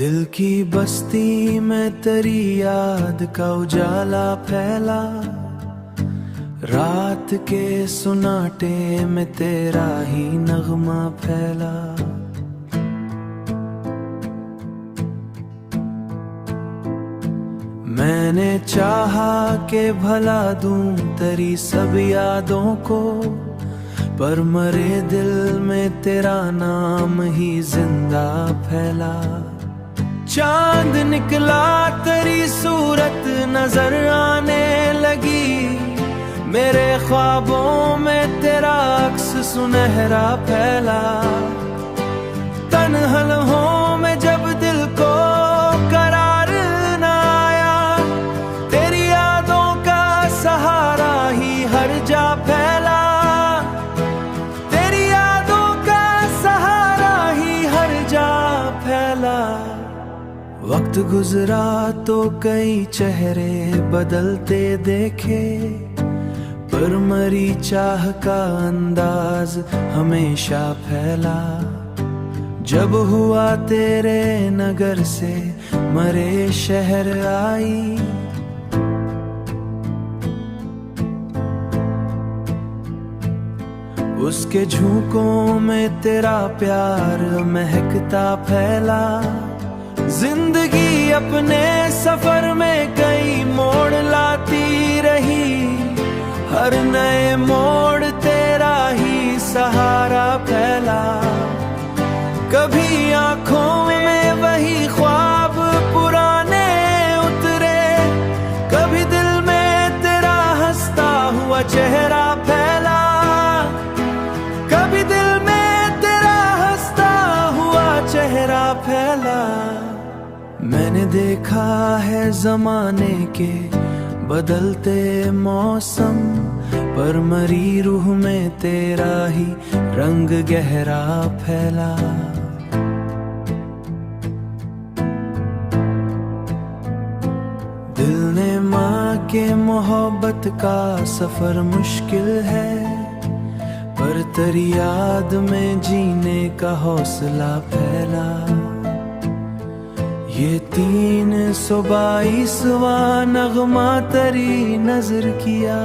दिल की बस्ती में तेरी याद का उजाला फैला, रात के सुनाटे में तेरा ही नगमा फैला। मैंने चाहा कि भला दूं तेरी सब यादों को, पर मरे दिल में तेरा नाम ही जिंदा फैला। चांद निकला तेरी सूरत नजर आने लगी, मेरे ख्वाबों में तेरा अक्स सुनहरा फैला। तन्हा लम्हों में जब दिल को करार न आया, तेरी यादों का सहारा ही हर जा फैला। तेरी यादों का सहारा ही हर जा फैला। वक्त गुजरा तो कई चेहरे बदलते देखे, पर मरी चाह का अंदाज हमेशा फैला। जब हुआ तेरे नगर से मरे शहर आई, उसके झोंकों में तेरा प्यार महकता फैला। जिंदगी अपने सफर में कई मोड़ लाती रही, हर नए मोड़ तेरा ही सहारा फैला। कभी आंखों में वही ख्वाब पुराने उतरे, कभी दिल में तेरा हंसता हुआ चेहरा फैला। कभी दिल में तेरा हंसता हुआ चेहरा फैला। मैंने देखा है जमाने के बदलते मौसम, पर मरी रूह में तेरा ही रंग गहरा फैला। दिल ने माँ के मोहब्बत का सफर मुश्किल है, पर तेरी याद में जीने का हौसला फैला। ये 322वां नगमा तेरी नजर किया।